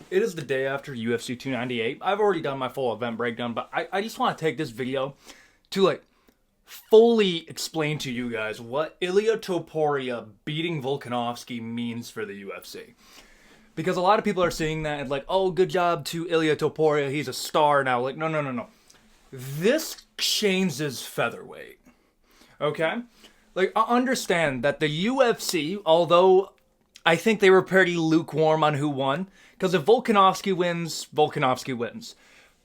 It is the day after UFC 298. I've already done my full event breakdown, but I just want to take this video to fully explain to you guys what Ilia Topuria beating Volkanovski means for the UFC. Because a lot of people are seeing that and oh, good job to Ilia Topuria, he's a star now. No. This changes featherweight. Okay? I understand that the UFC, although I think they were pretty lukewarm on who won, because if Volkanovski wins, Volkanovski wins.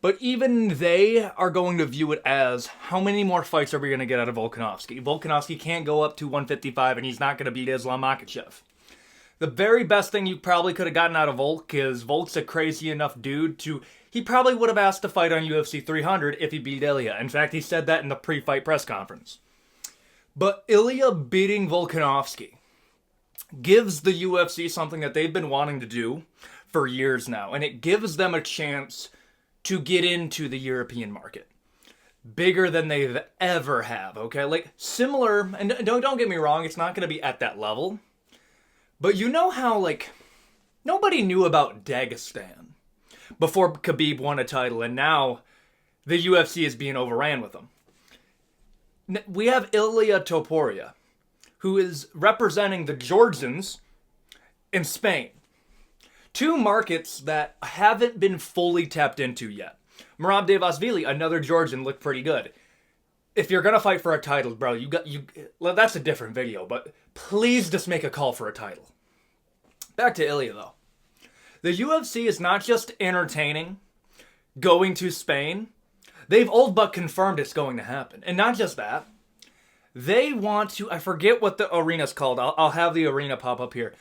But even they are going to view it as, how many more fights are we going to get out of Volkanovski? Volkanovski can't go up to 155 and he's not going to beat Islam Makhachev. The very best thing you probably could have gotten out of Volk is Volk's a crazy enough dude to... He probably would have asked to fight on UFC 300 if he beat Ilia. In fact, he said that in the pre-fight press conference. But Ilia beating Volkanovski gives the UFC something that they've been wanting to do for years now, and it gives them a chance to get into the European market bigger than they've ever have. Okay, similar, and don't get me wrong, it's not going to be at that level, but you know how nobody knew about Dagestan before Khabib won a title, and now the UFC is being overran with them. We have Ilia Topuria, who is representing the Georgians in Spain. Two markets that haven't been fully tapped into yet. Merab Devasvili, another Georgian, looked pretty good. If you're gonna fight for a title, bro, well, that's a different video, but please just make a call for a title. Back to Ilia, though. The UFC is not just entertaining going to Spain. They've all but confirmed it's going to happen. And not just that. They want to... I forget what the arena's called. I'll have the arena pop up here.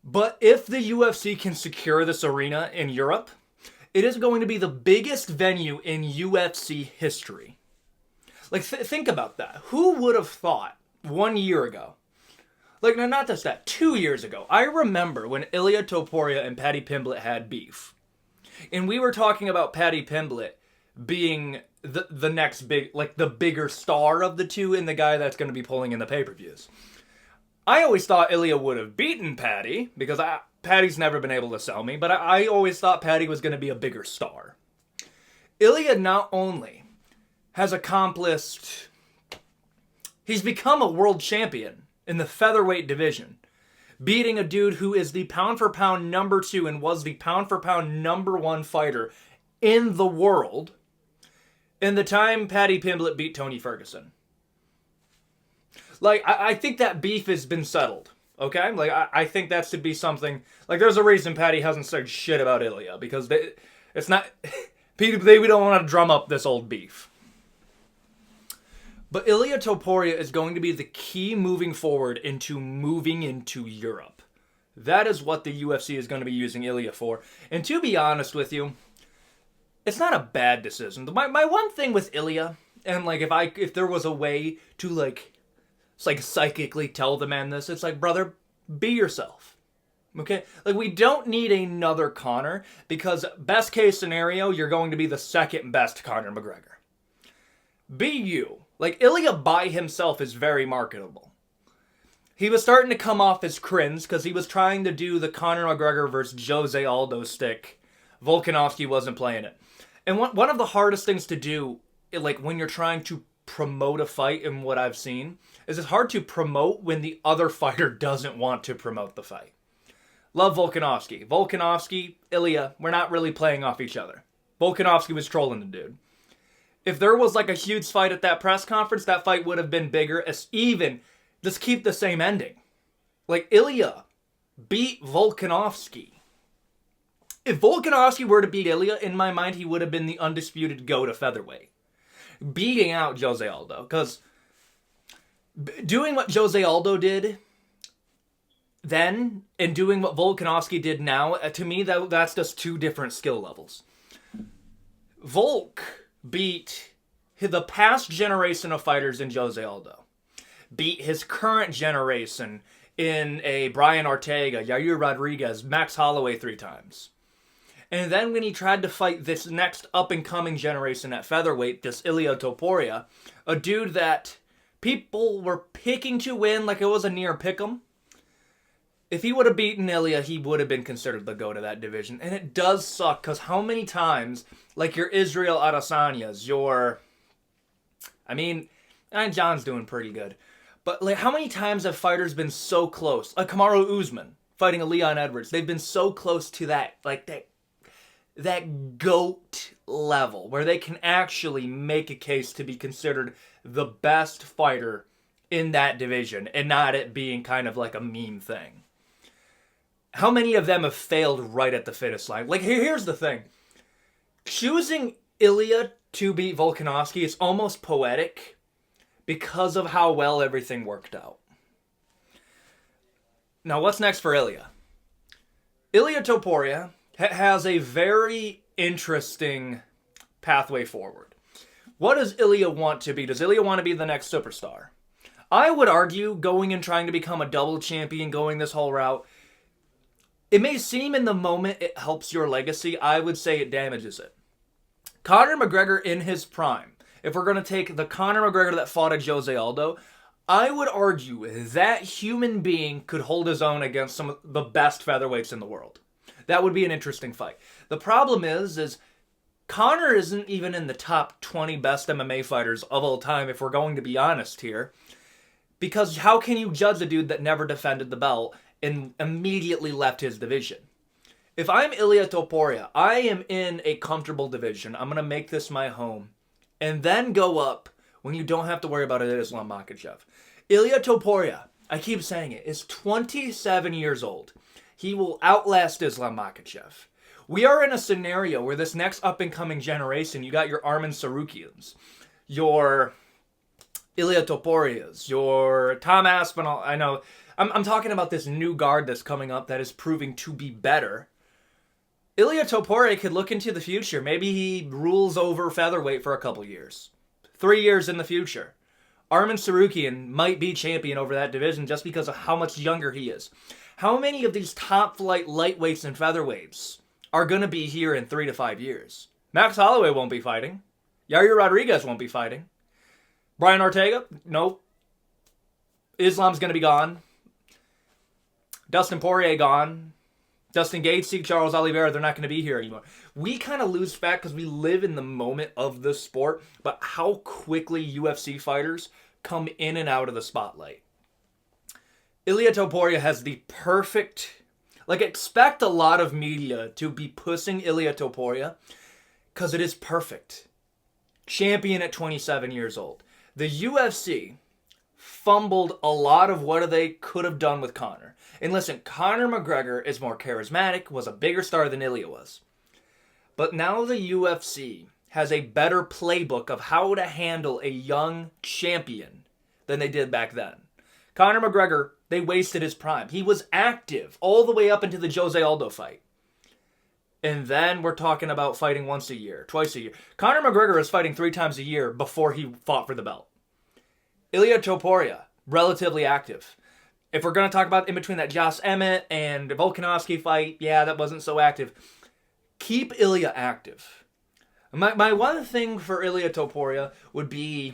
But if the UFC can secure this arena in Europe, it is going to be the biggest venue in UFC history. Think about that. Who would have thought 1 year ago? No, not just that. 2 years ago. I remember when Ilia Topuria and Paddy Pimblett had beef. And we were talking about Paddy Pimblett being the next big, the bigger star of the two and the guy that's going to be pulling in the pay-per-views. I always thought Ilia would have beaten Paddy, because Paddy's never been able to sell me, but I always thought Paddy was going to be a bigger star. Ilia not only has accomplished... He's become a world champion in the featherweight division, beating a dude who is the pound-for-pound number 2 and was the pound-for-pound number 1 fighter in the world in the time Paddy Pimblett beat Tony Ferguson. I think that beef has been settled, okay? I think that should be something... there's a reason Paddy hasn't said shit about Ilia, because it's not... we don't want to drum up this old beef. But Ilia Topuria is going to be the key moving forward into moving into Europe. That is what the UFC is going to be using Ilia for. And to be honest with you, it's not a bad decision. My one thing with Ilia, and if there was a way to psychically tell the man this, it's brother, be yourself. Okay? We don't need another Conor, because best case scenario, you're going to be the second best Conor McGregor. Be you. Ilia by himself is very marketable. He was starting to come off as cringe because he was trying to do the Conor McGregor versus Jose Aldo stick. Volkanovski wasn't playing it. And one of the hardest things to do, when you're trying to promote a fight, and what I've seen, is it's hard to promote when the other fighter doesn't want to promote the fight. Love Volkanovski. Volkanovski, Ilia, we're not really playing off each other. Volkanovski was trolling the dude. If there was a huge fight at that press conference, that fight would have been bigger, as even just keep the same ending. Ilia beat Volkanovski. If Volkanovski were to beat Ilia, in my mind, he would have been the undisputed GOAT of featherweight. Beating out Jose Aldo. Because doing what Jose Aldo did then, and doing what Volkanovski did now, to me, that's just two different skill levels. Volk beat the past generation of fighters in Jose Aldo. Beat his current generation in a Brian Ortega, Yair Rodriguez, Max Holloway 3 times. And then when he tried to fight this next up-and-coming generation at featherweight, this Ilia Topuria, a dude that people were picking to win like it was a near pick'em, if he would have beaten Ilia, he would have been considered the GOAT of that division. And it does suck, because how many times, like your Israel Adesanyas, and John's doing pretty good. But like, how many times have fighters been so close? Like Kamaru Usman fighting a Leon Edwards. They've been so close to that GOAT level where they can actually make a case to be considered the best fighter in that division and not it being kind of like a meme thing. How many of them have failed right at the finish line? Like, here's the thing. Choosing Ilia to beat Volkanovski is almost poetic because of how well everything worked out. Now, what's next for Ilia? Ilia Topuria has a very interesting pathway forward. What does Ilia want to be? Does Ilia want to be the next superstar? I would argue going and trying to become a double champion, going this whole route, it may seem in the moment it helps your legacy. I would say it damages it. Conor McGregor in his prime, if we're going to take the Conor McGregor that fought at Jose Aldo, I would argue that human being could hold his own against some of the best featherweights in the world. That would be an interesting fight. The problem is Conor isn't even in the top 20 best MMA fighters of all time, if we're going to be honest here. Because how can you judge a dude that never defended the belt and immediately left his division? If I'm Ilia Topuria, I am in a comfortable division. I'm going to make this my home. And then go up when you don't have to worry about it, Islam Makhachev. Ilia Topuria, I keep saying it, is 27 years old. He will outlast Islam Makhachev. We are in a scenario where this next up-and-coming generation, you got your Arman Sarukians, your Ilia Topurias, your Tom Aspinall. I know, I'm talking about this new guard that's coming up that is proving to be better. Ilia Topuria could look into the future. Maybe he rules over featherweight for a couple years. 3 years in the future. Arman Sarukian might be champion over that division just because of how much younger he is. How many of these top-flight lightweights and featherweights are going to be here in 3 to 5 years? Max Holloway won't be fighting. Yair Rodriguez won't be fighting. Brian Ortega? Nope. Islam's going to be gone. Dustin Poirier gone. Dustin Gaethje, Charles Oliveira, they're not going to be here anymore. We kind of lose track because we live in the moment of the sport, but how quickly UFC fighters come in and out of the spotlight. Ilia Topuria has the perfect... expect a lot of media to be pushing Ilia Topuria because it is perfect. Champion at 27 years old. The UFC fumbled a lot of what they could have done with Conor. And listen, Conor McGregor is more charismatic, was a bigger star than Ilia was. But now the UFC has a better playbook of how to handle a young champion than they did back then. Conor McGregor, they wasted his prime. He was active all the way up into the Jose Aldo fight. And then we're talking about fighting once a year, twice a year. Conor McGregor is fighting 3 times a year before he fought for the belt. Ilia Topuria, relatively active. If we're going to talk about in between that Josh Emmett and Volkanovski fight, yeah, that wasn't so active. Keep Ilia active. My one thing for Ilia Topuria would be,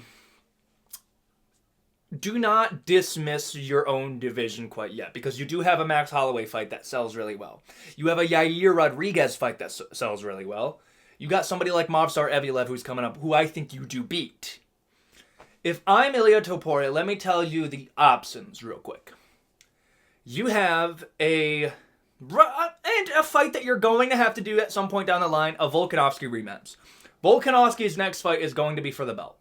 do not dismiss your own division quite yet, because you do have a Max Holloway fight that sells really well. You have a Yair Rodriguez fight that sells really well. You got somebody like Movsar Evloev who's coming up, who I think you do beat. If I'm Ilia Topuria, let me tell you the options real quick. You have a fight that you're going to have to do at some point down the line, a Volkanovski rematch. Volkanovski's next fight is going to be for the belt.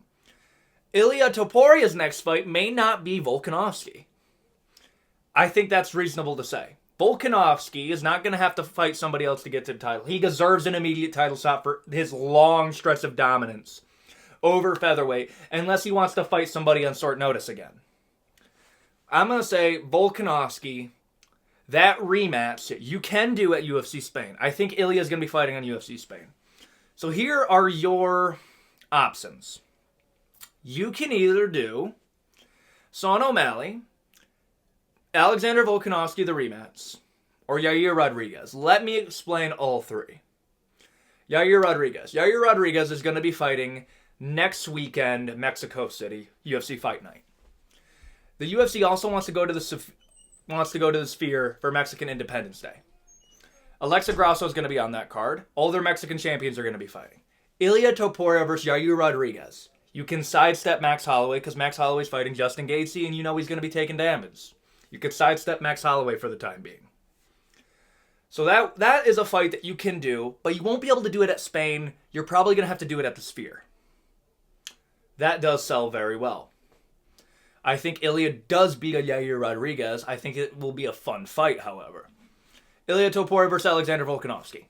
Ilia Topuria's next fight may not be Volkanovski. I think that's reasonable to say. Volkanovski is not going to have to fight somebody else to get to the title. He deserves an immediate title shot for his long stretch of dominance over featherweight, unless he wants to fight somebody on short notice again. I'm going to say Volkanovski, that rematch, you can do at UFC Spain. I think Ilia is going to be fighting on UFC Spain. So here are your options. You can either do Sean O'Malley, Alexander Volkanovski, the rematch, or Yair Rodriguez. Let me explain all three. Yair Rodriguez. Yair Rodriguez is going to be fighting next weekend, Mexico City, UFC Fight Night. The UFC also wants to go to the wants to go to the Sphere for Mexican Independence Day. Alexa Grasso is going to be on that card. All their Mexican champions are going to be fighting. Ilia Topuria versus Yair Rodriguez. You can sidestep Max Holloway because Max Holloway's fighting Justin Gaethje and you know he's going to be taking damage. You could sidestep Max Holloway for the time being. So that is a fight that you can do, but you won't be able to do it at Spain. You're probably going to have to do it at the Sphere. That does sell very well. I think Ilia does beat a Yair Rodriguez. I think it will be a fun fight, however. Ilia Topuria versus Alexander Volkanovski.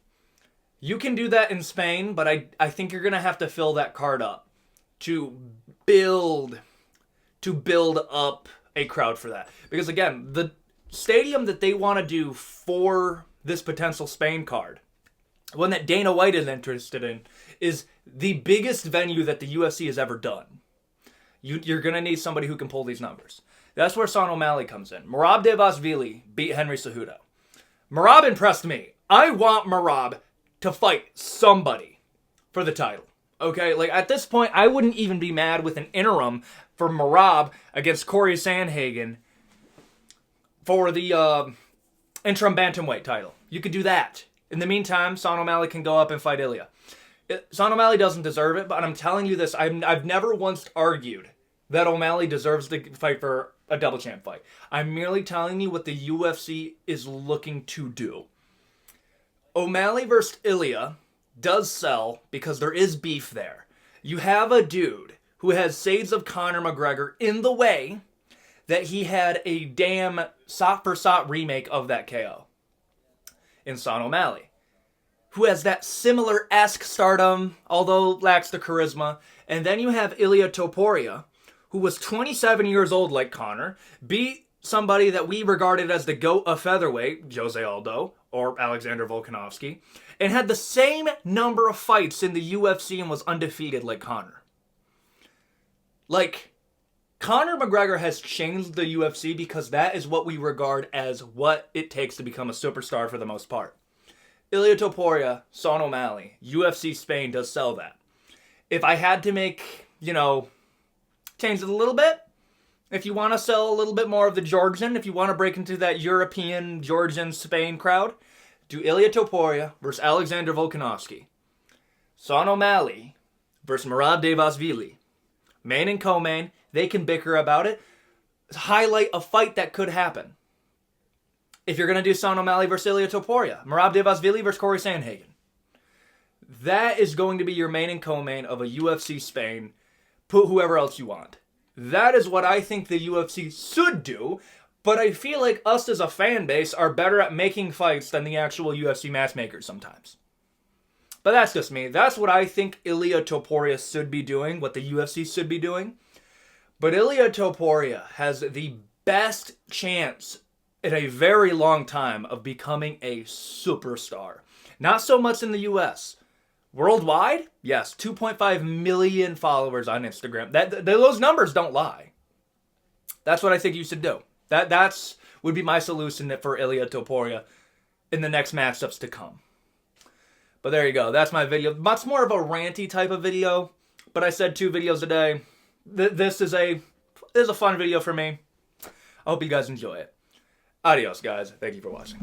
You can do that in Spain, but I think you're going to have to fill that card up to build up a crowd for that. Because again, the stadium that they want to do for this potential Spain card, one that Dana White is interested in, is the biggest venue that the UFC has ever done. You're going to need somebody who can pull these numbers. That's where Sean O'Malley comes in. Merab Dvalishvili beat Henry Cejudo. Merab impressed me. I want Merab to fight somebody for the title. Okay, like at this point, I wouldn't even be mad with an interim for Merab against Corey Sandhagen for the interim bantamweight title. You could do that. In the meantime, Sean O'Malley can go up and fight Ilia. Sean O'Malley doesn't deserve it, but I'm telling you this, I've never once argued that O'Malley deserves to fight for a double champ fight. I'm merely telling you what the UFC is looking to do. O'Malley versus Ilia does sell because there is beef there. You have a dude who has shades of Conor McGregor in the way that he had a damn shot-for-shot remake of that KO in Sean O'Malley, who has that similar-esque stardom, although lacks the charisma. And then you have Ilia Topuria, who was 27 years old like Conor, beat somebody that we regarded as the GOAT of featherweight, Jose Aldo, or Alexander Volkanovski, and had the same number of fights in the UFC and was undefeated like Conor. Like, Conor McGregor has changed the UFC because that is what we regard as what it takes to become a superstar for the most part. Ilia Topuria, Sean O'Malley, UFC Spain does sell that. If I had to make, change it a little bit, if you want to sell a little bit more of the Georgian, if you want to break into that European, Georgian, Spain crowd, do Ilia Topuria versus Alexander Volkanovski. Sean O'Malley versus Merab Dvalishvili. Main and co-main, they can bicker about it. Highlight a fight that could happen. If you're going to do Sean O'Malley versus Ilia Topuria, Merab Dvalishvili versus Corey Sandhagen. That is going to be your main and co-main of a UFC Spain. Put whoever else you want. That is what I think the UFC should do, but I feel like us as a fan base are better at making fights than the actual UFC matchmakers sometimes. But that's just me. That's what I think Ilia Topuria should be doing, what the UFC should be doing. But Ilia Topuria has the best chance in a very long time of becoming a superstar. Not so much in the US. Worldwide, yes, 2.5 million followers on Instagram. Those numbers don't lie. That's what I think you should do. That's would be my solution for Ilia Topuria in the next matchups to come. But there you go. That's my video. Much more of a ranty type of video, but I said 2 videos a day. This is a fun video for me. I hope you guys enjoy it. Adios, guys. Thank you for watching.